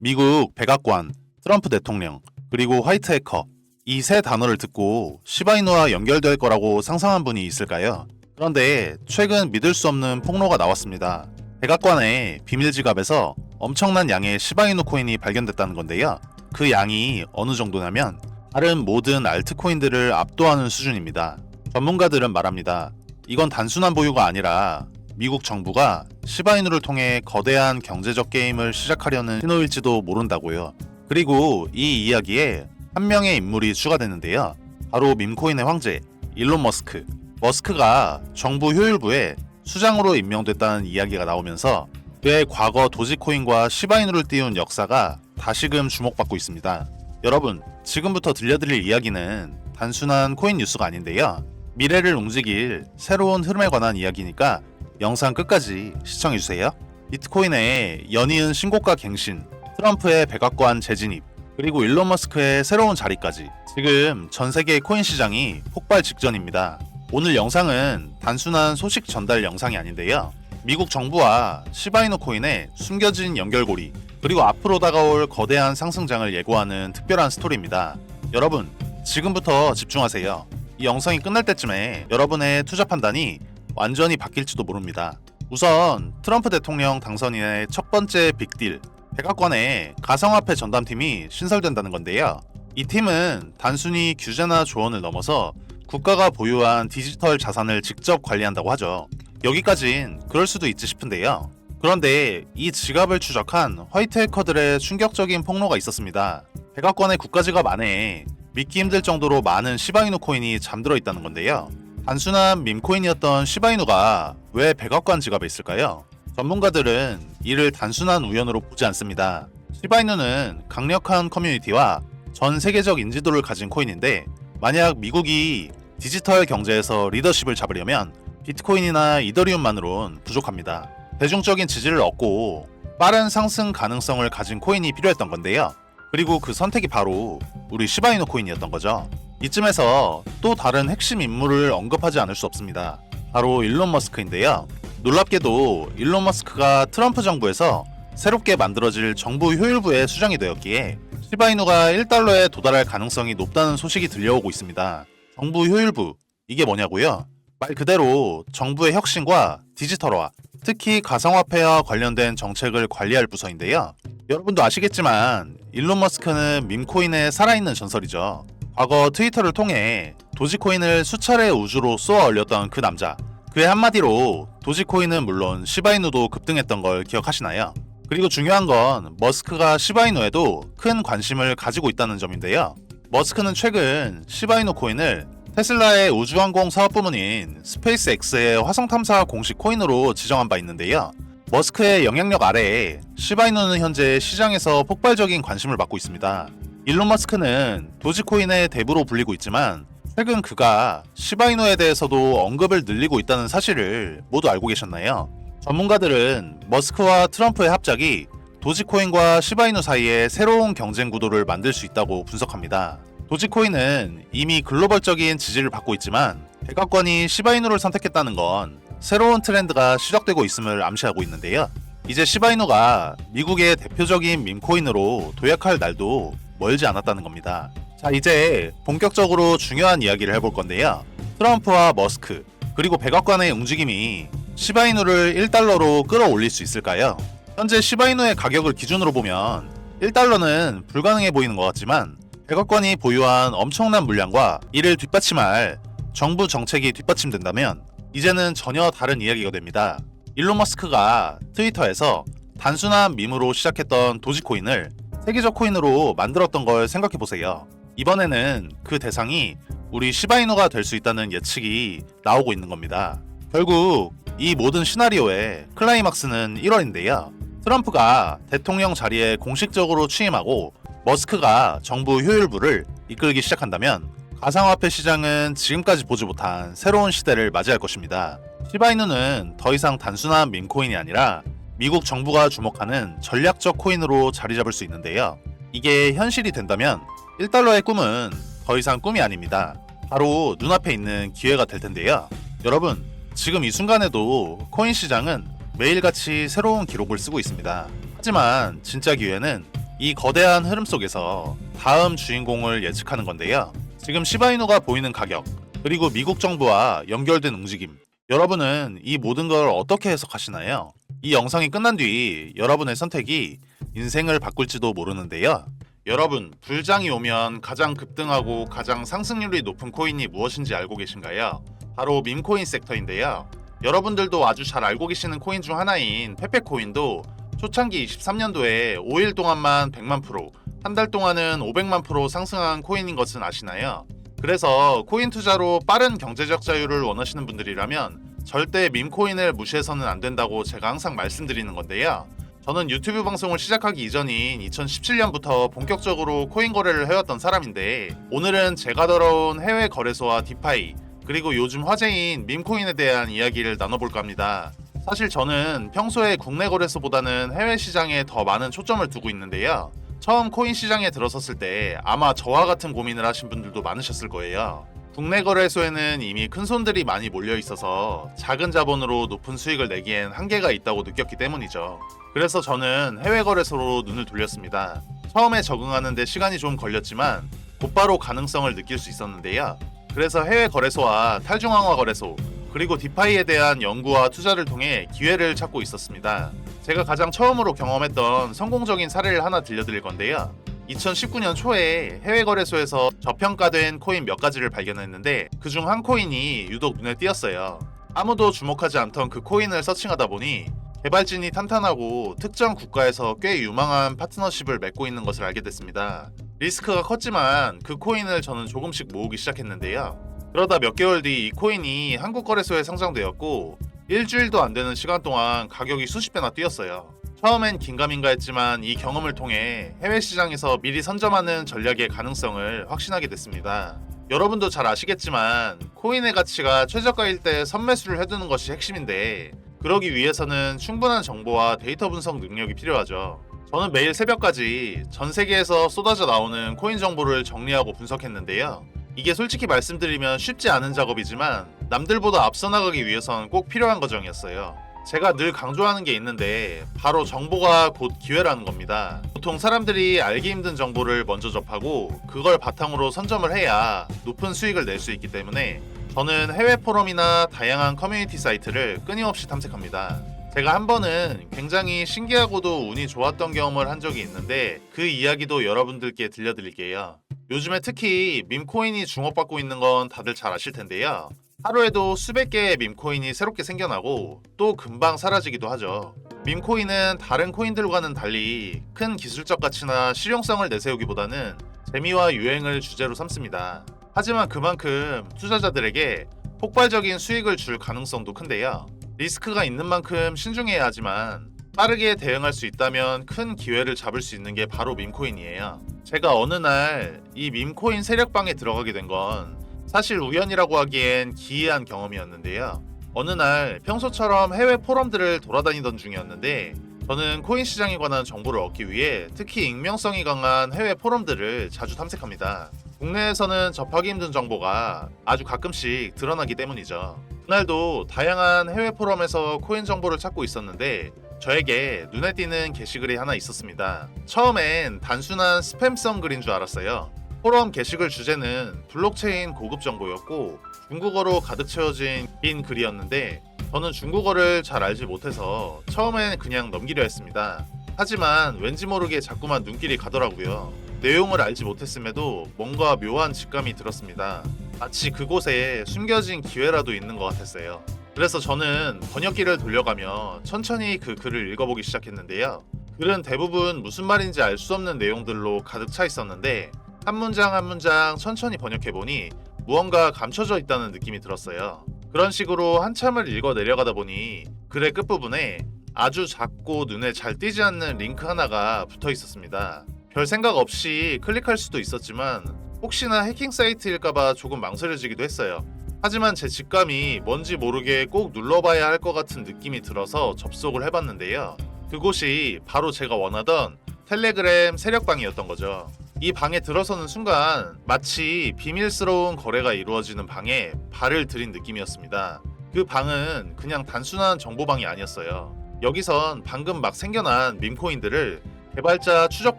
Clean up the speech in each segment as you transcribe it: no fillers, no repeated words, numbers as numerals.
미국 백악관, 트럼프 대통령, 그리고 화이트 해커, 이 세 단어를 듣고 시바이누와 연결될 거라고 상상한 분이 있을까요? 그런데 최근 믿을 수 없는 폭로가 나왔습니다. 백악관의 비밀 지갑에서 엄청난 양의 시바이누 코인이 발견됐다는 건데요. 그 양이 어느 정도냐면 다른 모든 알트코인들을 압도하는 수준입니다. 전문가들은 말합니다. 이건 단순한 보유가 아니라 미국 정부가 시바이누를 통해 거대한 경제적 게임을 시작하려는 신호일지도 모른다고요. 그리고 이 이야기에 한 명의 인물이 추가되는데요. 바로 밈코인의 황제 일론 머스크. 머스크가 정부 효율부에 수장으로 임명됐다는 이야기가 나오면서 그의 과거 도지코인과 시바이누를 띄운 역사가 다시금 주목받고 있습니다. 여러분, 지금부터 들려드릴 이야기는 단순한 코인 뉴스가 아닌데요. 미래를 움직일 새로운 흐름에 관한 이야기니까 영상 끝까지 시청해주세요. 비트코인의 연이은 신고가 갱신, 트럼프의 백악관 재진입, 그리고 일론 머스크의 새로운 자리까지 지금 전세계 코인 시장이 폭발 직전입니다. 오늘 영상은 단순한 소식 전달 영상이 아닌데요. 미국 정부와 시바이누 코인의 숨겨진 연결고리, 그리고 앞으로 다가올 거대한 상승장을 예고하는 특별한 스토리입니다. 여러분, 지금부터 집중하세요. 이 영상이 끝날 때쯤에 여러분의 투자 판단이 완전히 바뀔지도 모릅니다. 우선 트럼프 대통령 당선인의 첫 번째 빅딜, 백악관의 가상화폐 전담팀이 신설된다는 건데요. 이 팀은 단순히 규제나 조언을 넘어서 국가가 보유한 디지털 자산을 직접 관리한다고 하죠. 여기까진 그럴 수도 있지 싶은데요. 그런데 이 지갑을 추적한 화이트 해커들의 충격적인 폭로가 있었습니다. 백악관의 국가지갑 안에 믿기 힘들 정도로 많은 시바이누 코인이 잠들어 있다는 건데요. 단순한 밈코인이었던 시바이누가 왜 백악관 지갑에 있을까요? 전문가들은 이를 단순한 우연으로 보지 않습니다. 시바이누는 강력한 커뮤니티와 전 세계적 인지도를 가진 코인인데, 만약 미국이 디지털 경제에서 리더십을 잡으려면 비트코인이나 이더리움만으론 부족합니다. 대중적인 지지를 얻고 빠른 상승 가능성을 가진 코인이 필요했던 건데요. 그리고 그 선택이 바로 우리 시바이누 코인이었던 거죠. 이쯤에서 또 다른 핵심 인물을 언급하지 않을 수 없습니다. 바로 일론 머스크인데요. 놀랍게도 일론 머스크가 트럼프 정부에서 새롭게 만들어질 정부 효율부의 수장이 되었기에 시바이누가 1달러에 도달할 가능성이 높다는 소식이 들려오고 있습니다. 정부 효율부, 이게 뭐냐고요? 말 그대로 정부의 혁신과 디지털화, 특히 가상화폐와 관련된 정책을 관리할 부서인데요. 여러분도 아시겠지만 일론 머스크는 밈코인의 살아있는 전설이죠. 과거 트위터를 통해 도지코인을 수차례 우주로 쏘아 올렸던 그 남자. 그의 한마디로 도지코인은 물론 시바이누도 급등했던 걸 기억하시나요? 그리고 중요한 건 머스크가 시바이누에도 큰 관심을 가지고 있다는 점인데요. 머스크는 최근 시바이누 코인을 테슬라의 우주항공 사업부문인 스페이스X의 화성탐사 공식 코인으로 지정한 바 있는데요. 머스크의 영향력 아래에 시바이누는 현재 시장에서 폭발적인 관심을 받고 있습니다. 일론 머스크는 도지코인의 대부로 불리고 있지만 최근 그가 시바이누에 대해서도 언급을 늘리고 있다는 사실을 모두 알고 계셨나요? 전문가들은 머스크와 트럼프의 합작이 도지코인과 시바이누 사이에 새로운 경쟁 구도를 만들 수 있다고 분석합니다. 도지코인은 이미 글로벌적인 지지를 받고 있지만 백악관이 시바이누를 선택했다는 건 새로운 트렌드가 시작되고 있음을 암시하고 있는데요. 이제 시바이누가 미국의 대표적인 밈코인으로 도약할 날도 멀지 않았다는 겁니다. 자, 이제 본격적으로 중요한 이야기를 해볼 건데요. 트럼프와 머스크, 그리고 백악관의 움직임이 시바이누를 1달러로 끌어올릴 수 있을까요? 현재 시바이누의 가격을 기준으로 보면 1달러는 불가능해 보이는 것 같지만 백악관이 보유한 엄청난 물량과 이를 뒷받침할 정부 정책이 뒷받침된다면 이제는 전혀 다른 이야기가 됩니다. 일론 머스크가 트위터에서 단순한 밈으로 시작했던 도지코인을 세계적 코인으로 만들었던 걸 생각해보세요. 이번에는 그 대상이 우리 시바이누가 될 수 있다는 예측이 나오고 있는 겁니다. 결국 이 모든 시나리오의 클라이막스는 1월인데요. 트럼프가 대통령 자리에 공식적으로 취임하고 머스크가 정부 효율부를 이끌기 시작한다면 가상화폐 시장은 지금까지 보지 못한 새로운 시대를 맞이할 것입니다. 시바이누는 더 이상 단순한 밈코인이 아니라 미국 정부가 주목하는 전략적 코인으로 자리 잡을 수 있는데요. 이게 현실이 된다면 1달러의 꿈은 더 이상 꿈이 아닙니다. 바로 눈앞에 있는 기회가 될 텐데요. 여러분, 지금 이 순간에도 코인 시장은 매일같이 새로운 기록을 쓰고 있습니다. 하지만 진짜 기회는 이 거대한 흐름 속에서 다음 주인공을 예측하는 건데요. 지금 시바이누가 보이는 가격, 그리고 미국 정부와 연결된 움직임, 여러분은 이 모든 걸 어떻게 해석하시나요? 이 영상이 끝난 뒤 여러분의 선택이 인생을 바꿀지도 모르는데요. 여러분, 불장이 오면 가장 급등하고 가장 상승률이 높은 코인이 무엇인지 알고 계신가요? 바로 밈코인 섹터인데요. 여러분들도 아주 잘 알고 계시는 코인 중 하나인 페페코인도 초창기 23년도에 5일 동안만 100만 프로, 한 달 동안은 500만 프로 상승한 코인인 것은 아시나요? 그래서 코인 투자로 빠른 경제적 자유를 원하시는 분들이라면 절대 밈코인을 무시해서는 안 된다고 제가 항상 말씀드리는 건데요. 저는 유튜브 방송을 시작하기 이전인 2017년부터 본격적으로 코인 거래를 해왔던 사람인데, 오늘은 제가 다뤄온 해외 거래소와 디파이, 그리고 요즘 화제인 밈코인에 대한 이야기를 나눠볼까 합니다. 사실 저는 평소에 국내 거래소보다는 해외 시장에 더 많은 초점을 두고 있는데요. 처음 코인 시장에 들어섰을 때 아마 저와 같은 고민을 하신 분들도 많으셨을 거예요. 국내 거래소에는 이미 큰 손들이 많이 몰려 있어서 작은 자본으로 높은 수익을 내기엔 한계가 있다고 느꼈기 때문이죠. 그래서 저는 해외 거래소로 눈을 돌렸습니다. 처음에 적응하는데 시간이 좀 걸렸지만 곧바로 가능성을 느낄 수 있었는데요. 그래서 해외 거래소와 탈중앙화 거래소, 그리고 디파이에 대한 연구와 투자를 통해 기회를 찾고 있었습니다. 제가 가장 처음으로 경험했던 성공적인 사례를 하나 들려드릴 건데요. 2019년 초에 해외 거래소에서 저평가된 코인 몇 가지를 발견했는데 그중 한 코인이 유독 눈에 띄었어요. 아무도 주목하지 않던 그 코인을 서칭하다 보니 개발진이 탄탄하고 특정 국가에서 꽤 유망한 파트너십을 맺고 있는 것을 알게 됐습니다. 리스크가 컸지만 그 코인을 저는 조금씩 모으기 시작했는데요. 그러다 몇 개월 뒤 이 코인이 한국 거래소에 상장되었고 일주일도 안 되는 시간 동안 가격이 수십 배나 뛰었어요. 처음엔 긴가민가 했지만 이 경험을 통해 해외 시장에서 미리 선점하는 전략의 가능성을 확신하게 됐습니다. 여러분도 잘 아시겠지만 코인의 가치가 최저가일 때 선매수를 해두는 것이 핵심인데, 그러기 위해서는 충분한 정보와 데이터 분석 능력이 필요하죠. 저는 매일 새벽까지 전 세계에서 쏟아져 나오는 코인 정보를 정리하고 분석했는데요. 이게 솔직히 말씀드리면 쉽지 않은 작업이지만 남들보다 앞서 나가기 위해선 꼭 필요한 과정이었어요. 제가 늘 강조하는 게 있는데 바로 정보가 곧 기회라는 겁니다. 보통 사람들이 알기 힘든 정보를 먼저 접하고 그걸 바탕으로 선점을 해야 높은 수익을 낼 수 있기 때문에 저는 해외 포럼이나 다양한 커뮤니티 사이트를 끊임없이 탐색합니다. 제가 한 번은 굉장히 신기하고도 운이 좋았던 경험을 한 적이 있는데 그 이야기도 여러분들께 들려드릴게요. 요즘에 특히 밈코인이 주목받고 있는 건 다들 잘 아실 텐데요. 하루에도 수백 개의 밈코인이 새롭게 생겨나고 또 금방 사라지기도 하죠. 밈코인은 다른 코인들과는 달리 큰 기술적 가치나 실용성을 내세우기보다는 재미와 유행을 주제로 삼습니다. 하지만 그만큼 투자자들에게 폭발적인 수익을 줄 가능성도 큰데요. 리스크가 있는 만큼 신중해야 하지만 빠르게 대응할 수 있다면 큰 기회를 잡을 수 있는 게 바로 밈코인이에요. 제가 어느 날 이 밈코인 세력방에 들어가게 된 건 사실 우연이라고 하기엔 기이한 경험이었는데요. 어느 날 평소처럼 해외 포럼들을 돌아다니던 중이었는데 저는 코인 시장에 관한 정보를 얻기 위해 특히 익명성이 강한 해외 포럼들을 자주 탐색합니다. 국내에서는 접하기 힘든 정보가 아주 가끔씩 드러나기 때문이죠. 그날도 다양한 해외 포럼에서 코인 정보를 찾고 있었는데 저에게 눈에 띄는 게시글이 하나 있었습니다. 처음엔 단순한 스팸성 글인 줄 알았어요. 포럼 게시글 주제는 블록체인 고급 정보였고 중국어로 가득 채워진 긴 글이었는데 저는 중국어를 잘 알지 못해서 처음엔 그냥 넘기려 했습니다. 하지만 왠지 모르게 자꾸만 눈길이 가더라고요. 내용을 알지 못했음에도 뭔가 묘한 직감이 들었습니다. 마치 그곳에 숨겨진 기회라도 있는 것 같았어요. 그래서 저는 번역기를 돌려가며 천천히 그 글을 읽어보기 시작했는데요. 글은 대부분 무슨 말인지 알 수 없는 내용들로 가득 차 있었는데 한 문장 한 문장 천천히 번역해보니 무언가 감춰져 있다는 느낌이 들었어요. 그런 식으로 한참을 읽어 내려가다 보니 글의 끝부분에 아주 작고 눈에 잘 띄지 않는 링크 하나가 붙어 있었습니다. 별 생각 없이 클릭할 수도 있었지만 혹시나 해킹 사이트일까봐 조금 망설여지기도 했어요. 하지만 제 직감이 뭔지 모르게 꼭 눌러봐야 할 것 같은 느낌이 들어서 접속을 해봤는데요. 그곳이 바로 제가 원하던 텔레그램 세력방이었던 거죠. 이 방에 들어서는 순간 마치 비밀스러운 거래가 이루어지는 방에 발을 들인 느낌이었습니다. 그 방은 그냥 단순한 정보방이 아니었어요. 여기선 방금 막 생겨난 밈코인들을 개발자 추적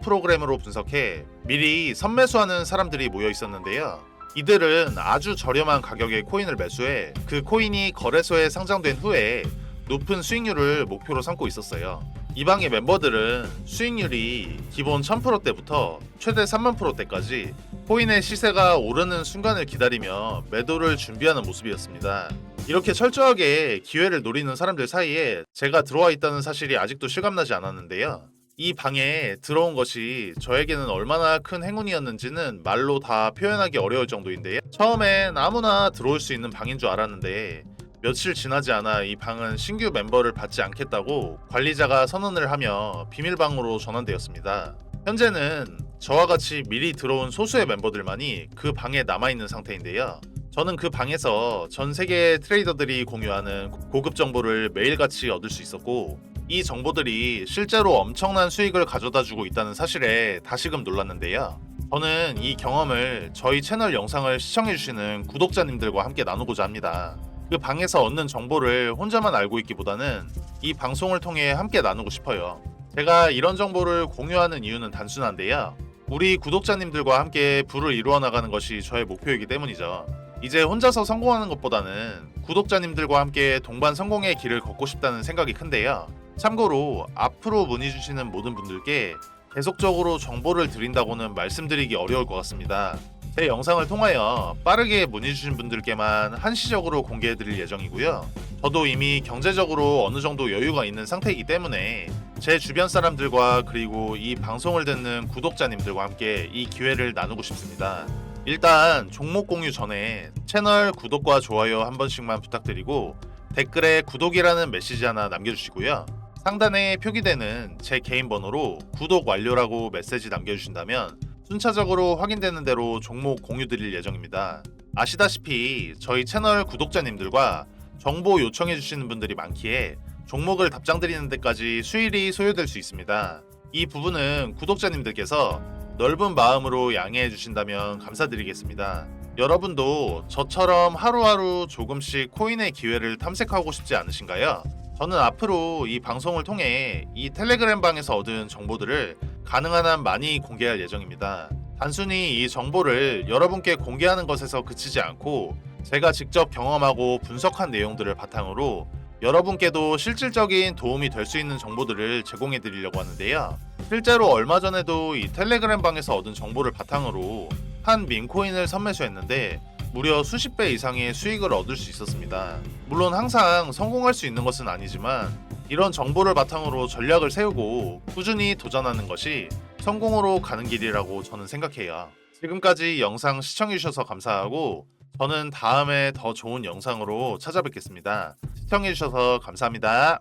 프로그램으로 분석해 미리 선매수하는 사람들이 모여 있었는데요. 이들은 아주 저렴한 가격의 코인을 매수해 그 코인이 거래소에 상장된 후에 높은 수익률을 목표로 삼고 있었어요. 이 방의 멤버들은 수익률이 기본 1000%대부터 최대 30,000%대까지 코인의 시세가 오르는 순간을 기다리며 매도를 준비하는 모습이었습니다. 이렇게 철저하게 기회를 노리는 사람들 사이에 제가 들어와 있다는 사실이 아직도 실감나지 않았는데요. 이 방에 들어온 것이 저에게는 얼마나 큰 행운이었는지는 말로 다 표현하기 어려울 정도인데요. 처음엔 아무나 들어올 수 있는 방인 줄 알았는데 며칠 지나지 않아 이 방은 신규 멤버를 받지 않겠다고 관리자가 선언을 하며 비밀방으로 전환되었습니다. 현재는 저와 같이 미리 들어온 소수의 멤버들만이 그 방에 남아있는 상태인데요. 저는 그 방에서 전 세계의 트레이더들이 공유하는 고급 정보를 매일같이 얻을 수 있었고, 이 정보들이 실제로 엄청난 수익을 가져다주고 있다는 사실에 다시금 놀랐는데요. 저는 이 경험을 저희 채널 영상을 시청해주시는 구독자님들과 함께 나누고자 합니다. 그 방에서 얻는 정보를 혼자만 알고 있기보다는 이 방송을 통해 함께 나누고 싶어요. 제가 이런 정보를 공유하는 이유는 단순한데요. 우리 구독자님들과 함께 부를 이루어 나가는 것이 저의 목표이기 때문이죠. 이제 혼자서 성공하는 것보다는 구독자님들과 함께 동반 성공의 길을 걷고 싶다는 생각이 큰데요. 참고로 앞으로 문의 주시는 모든 분들께 계속적으로 정보를 드린다고는 말씀드리기 어려울 것 같습니다. 제 영상을 통하여 빠르게 문의 주신 분들께만 한시적으로 공개해 드릴 예정이고요. 저도 이미 경제적으로 어느 정도 여유가 있는 상태이기 때문에 제 주변 사람들과 그리고 이 방송을 듣는 구독자님들과 함께 이 기회를 나누고 싶습니다. 일단 종목 공유 전에 채널 구독과 좋아요 한 번씩만 부탁드리고 댓글에 구독이라는 메시지 하나 남겨주시고요. 상단에 표기되는 제 개인 번호로 구독 완료라고 메시지 남겨주신다면 순차적으로 확인되는 대로 종목 공유 드릴 예정입니다. 아시다시피 저희 채널 구독자님들과 정보 요청해 주시는 분들이 많기에 종목을 답장 드리는 데까지 수일이 소요될 수 있습니다. 이 부분은 구독자님들께서 넓은 마음으로 양해해 주신다면 감사드리겠습니다. 여러분도 저처럼 하루하루 조금씩 코인의 기회를 탐색하고 싶지 않으신가요? 저는 앞으로 이 방송을 통해 이 텔레그램 방에서 얻은 정보들을 가능한 한 많이 공개할 예정입니다. 단순히 이 정보를 여러분께 공개하는 것에서 그치지 않고 제가 직접 경험하고 분석한 내용들을 바탕으로 여러분께도 실질적인 도움이 될 수 있는 정보들을 제공해 드리려고 하는데요. 실제로 얼마 전에도 이 텔레그램 방에서 얻은 정보를 바탕으로 한 민코인을 선매수했는데 무려 수십 배 이상의 수익을 얻을 수 있었습니다. 물론 항상 성공할 수 있는 것은 아니지만 이런 정보를 바탕으로 전략을 세우고 꾸준히 도전하는 것이 성공으로 가는 길이라고 저는 생각해요. 지금까지 영상 시청해주셔서 감사하고 저는 다음에 더 좋은 영상으로 찾아뵙겠습니다. 시청해주셔서 감사합니다.